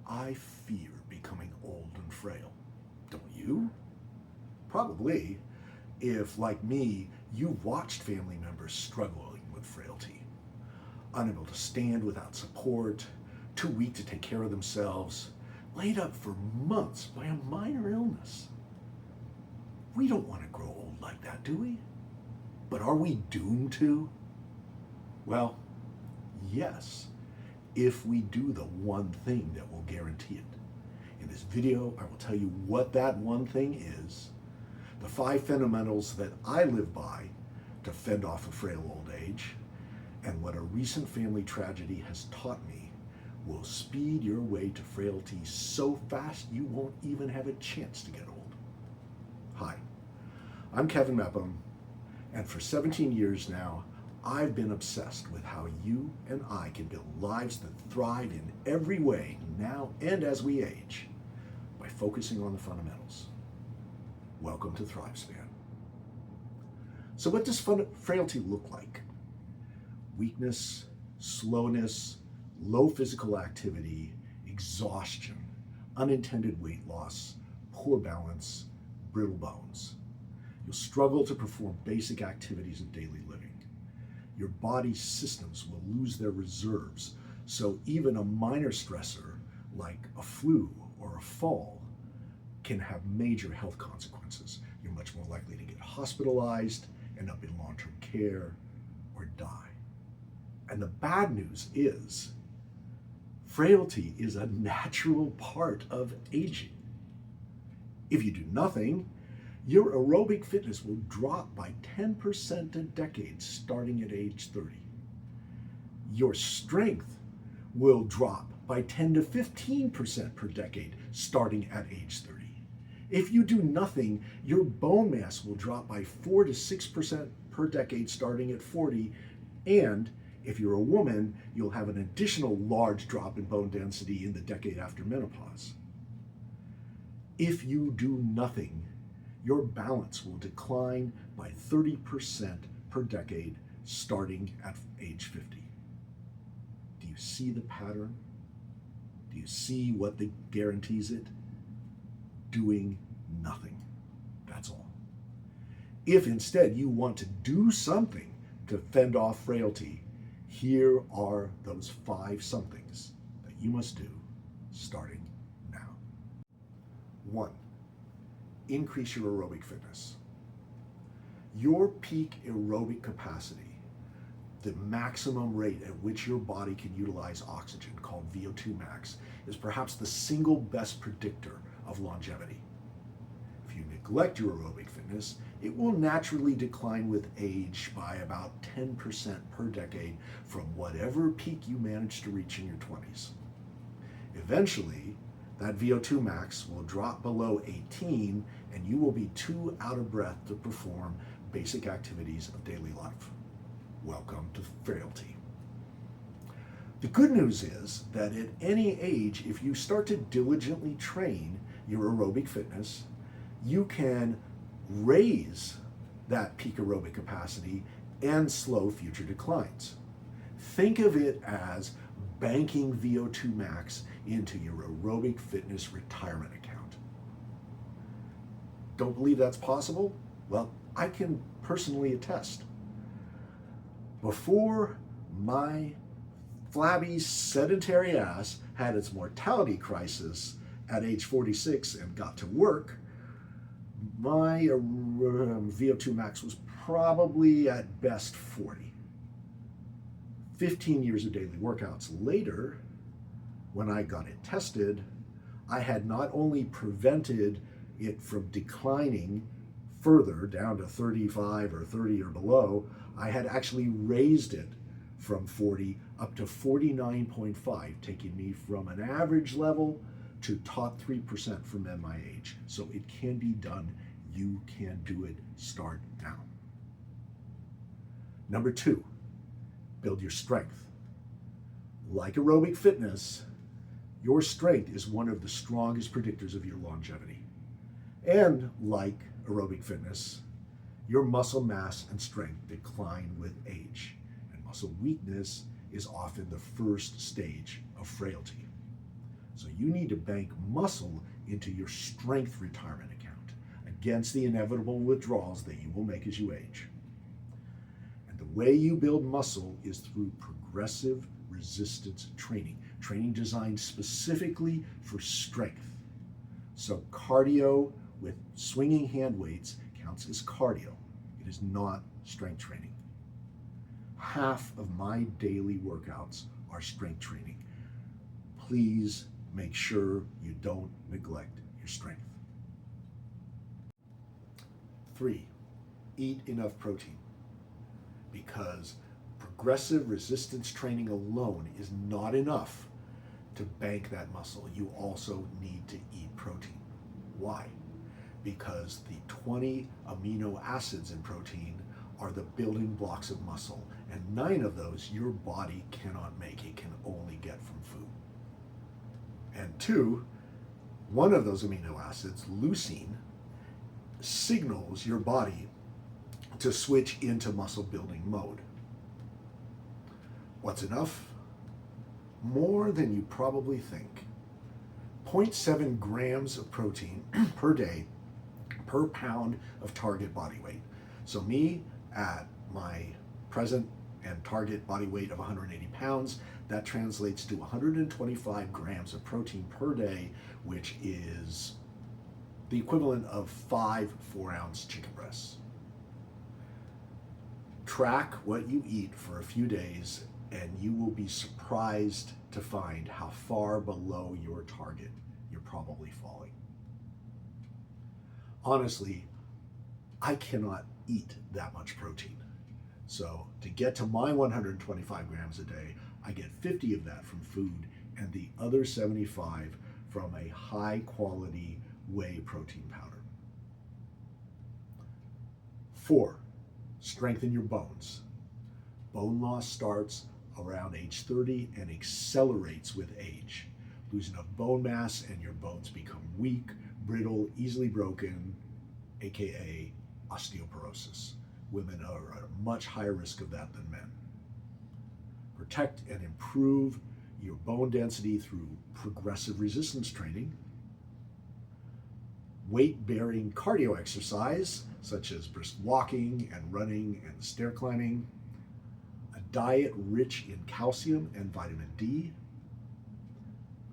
I fear becoming old and frail. Don't you? Probably, if, like me, you watched family members struggling with frailty, unable to stand without support, too weak to take care of themselves, laid up for months by a minor illness. We don't want to grow old like that, do we? But are we doomed to? Well, yes, if we do the one thing that will guarantee it. In this video, I will tell you what that one thing is, the 5 fundamentals that I live by to fend off a frail old age, and what a recent family tragedy has taught me will speed your way to frailty so fast you won't even have a chance to get old. Hi, I'm Kevin Mepham, and for 17 years now, I've been obsessed with how you and I can build lives that thrive in every way now and as we age by focusing on the fundamentals. Welcome to Thrivespan. So what does frailty look like? Weakness, slowness, low physical activity, exhaustion, unintended weight loss, poor balance, brittle bones. You'll struggle to perform basic activities of daily living. Your body's systems will lose their reserves, so even a minor stressor like a flu or a fall can have major health consequences. You're much more likely to get hospitalized, end up in long-term care, or die. And the bad news is, frailty is a natural part of aging. If you do nothing, your aerobic fitness will drop by 10% a decade starting at age 30. Your strength will drop by 10 to 15% per decade starting at age 30. If you do nothing, your bone mass will drop by 4 to 6% per decade starting at 40, and if you're a woman, you'll have an additional large drop in bone density in the decade after menopause. If you do nothing, your balance will decline by 30% per decade starting at age 50. Do you see the pattern? Do you see what guarantees it? Doing nothing. That's all. If instead you want to do something to fend off frailty, here are those 5 somethings that you must do starting now. 1. Increase your aerobic fitness. Your peak aerobic capacity, the maximum rate at which your body can utilize oxygen, called VO2 max, is perhaps the single best predictor of longevity. If you neglect your aerobic fitness, it will naturally decline with age by about 10% per decade from whatever peak you managed to reach in your 20s. Eventually, that VO2 max will drop below 18 and you will be too out of breath to perform basic activities of daily life. Welcome to frailty. The good news is that at any age, if you start to diligently train your aerobic fitness, you can raise that peak aerobic capacity and slow future declines. Think of it as banking VO2 max into your aerobic fitness retirement account. Don't believe that's possible? Well, I can personally attest. Before my flabby, sedentary ass had its mortality crisis at age 46 and got to work, my VO2 max was probably at best 40. 15 years of daily workouts later, when I got it tested, I had not only prevented it from declining further down to 35 or 30 or below, I had actually raised it from 40 up to 49.5, taking me from an average level to top 3% for men my age. So it can be done. You can do it. Start now. Number 2, build your strength. Like aerobic fitness, your strength is one of the strongest predictors of your longevity. And like aerobic fitness, your muscle mass and strength decline with age, and muscle weakness is often the first stage of frailty. So you need to bank muscle into your strength retirement account against the inevitable withdrawals that you will make as you age. And the way you build muscle is through progressive resistance training, training designed specifically for strength. So cardio with swinging hand weights counts as cardio. It is not strength training. Half of my daily workouts are strength training. Please make sure you don't neglect your strength. 3, eat enough protein, because progressive resistance training alone is not enough to bank that muscle. You also need to eat protein. Why? Because the 20 amino acids in protein are the building blocks of muscle, and 9 of those your body cannot make. It can only get from food. And 2, one of those amino acids, leucine, signals your body to switch into muscle building mode. What's enough? More than you probably think. 0.7 grams of protein per day per pound of target body weight. So me, at my present and target body weight of 180 pounds, that translates to 125 grams of protein per day, which is the equivalent of 5 4-ounce chicken breasts. Track what you eat for a few days, and you will be surprised to find how far below your target you're probably falling. Honestly, I cannot eat that much protein. So to get to my 125 grams a day, I get 50 of that from food and the other 75 from a high quality whey protein powder. 4, strengthen your bones. Bone loss starts around age 30 and accelerates with age. Lose enough bone mass and your bones become weak, brittle, easily broken, aka osteoporosis. Women are at a much higher risk of that than men. Protect and improve your bone density through progressive resistance training. Weight-bearing cardio exercise, such as brisk walking and running and stair climbing. A diet rich in calcium and vitamin D.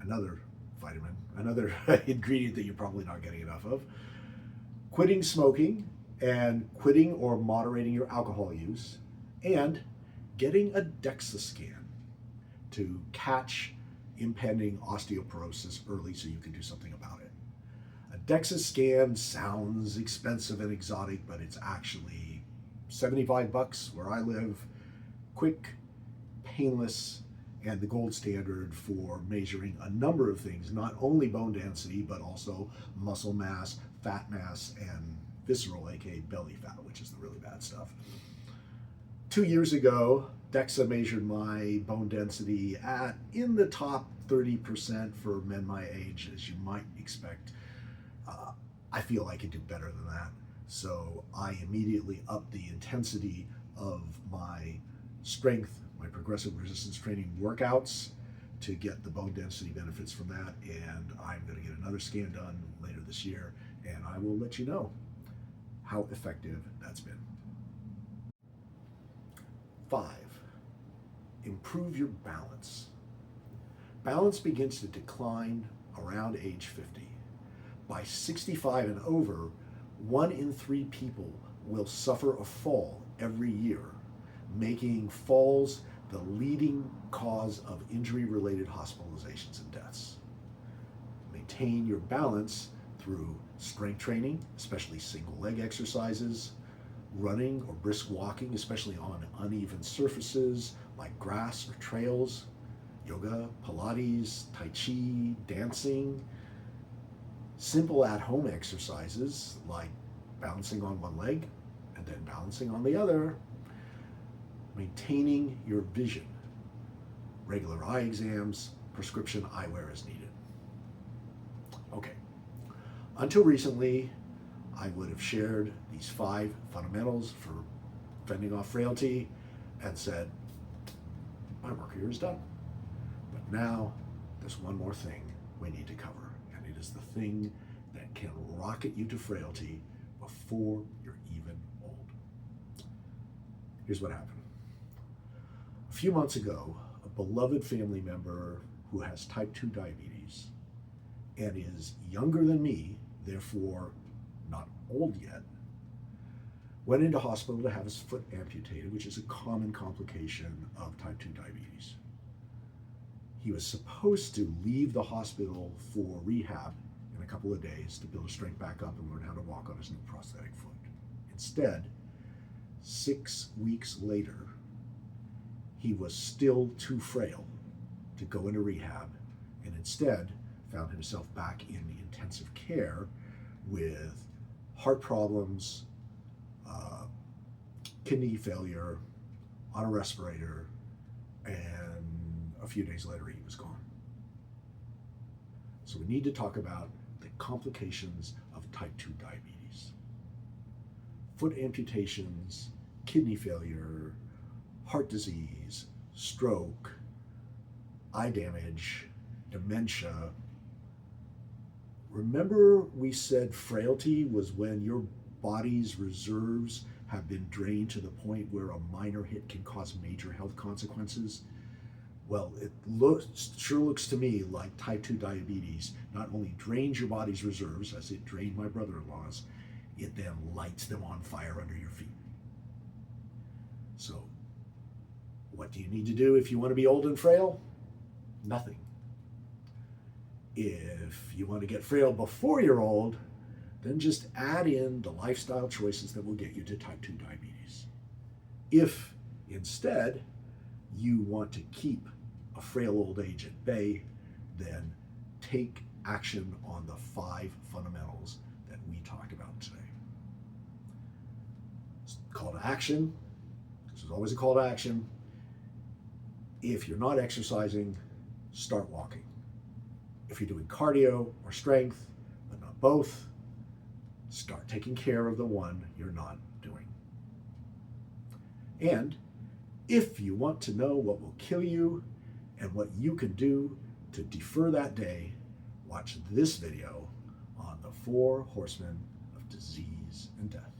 Another ingredient that you're probably not getting enough of. Quitting smoking and quitting or moderating your alcohol use, and getting a DEXA scan to catch impending osteoporosis early so you can do something about it. A DEXA scan sounds expensive and exotic, but it's actually $75 where I live, quick, painless, and the gold standard for measuring a number of things, not only bone density, but also muscle mass, fat mass, and visceral, aka belly fat, which is the really bad stuff. 2 years ago, DEXA measured my bone density at in the top 30% for men my age, as you might expect. I feel I could do better than that. So I immediately upped the intensity of my strength, my progressive resistance training workouts to get the bone density benefits from that. And I'm going to get another scan done later this year, and I will let you know how effective that's been. 5, improve your balance. Balance begins to decline around age 50. By 65 and over, 1 in 3 people will suffer a fall every year, making falls the leading cause of injury-related hospitalizations and deaths. Maintain your balance through strength training, especially single leg exercises, running or brisk walking, especially on uneven surfaces like grass or trails, yoga, Pilates, Tai Chi, dancing, simple at-home exercises like balancing on one leg and then balancing on the other, maintaining your vision, regular eye exams, prescription eyewear as needed. Okay, until recently, I would have shared these 5 fundamentals for fending off frailty and said, my work here is done. But now, there's one more thing we need to cover, and it is the thing that can rocket you to frailty before you're even old. Here's what happened. A few months ago, a beloved family member who has type 2 diabetes and is younger than me, therefore not old yet, went into hospital to have his foot amputated, which is a common complication of type 2 diabetes. He was supposed to leave the hospital for rehab in a couple of days to build his strength back up and learn how to walk on his new prosthetic foot. Instead, 6 weeks later, he was still too frail to go into rehab, and instead found himself back in intensive care with heart problems, kidney failure, on a respirator, and a few days later he was gone. So we need to talk about the complications of type 2 diabetes. Foot amputations, kidney failure, heart disease, stroke, eye damage, dementia. Remember we said frailty was when your body's reserves have been drained to the point where a minor hit can cause major health consequences? Well, it sure looks to me like type 2 diabetes not only drains your body's reserves, as it drained my brother-in-law's, it then lights them on fire under your feet. So, what do you need to do if you want to be old and frail? Nothing. If you want to get frail before you're old, then just add in the lifestyle choices that will get you to type 2 diabetes. If instead you want to keep a frail old age at bay, then take action on the 5 fundamentals that we talked about today. Call to action. This is always a call to action. If you're not exercising, start walking. If you're doing cardio or strength, but not both, start taking care of the one you're not doing. And if you want to know what will kill you and what you can do to defer that day, watch this video on the 4 horsemen of disease and death.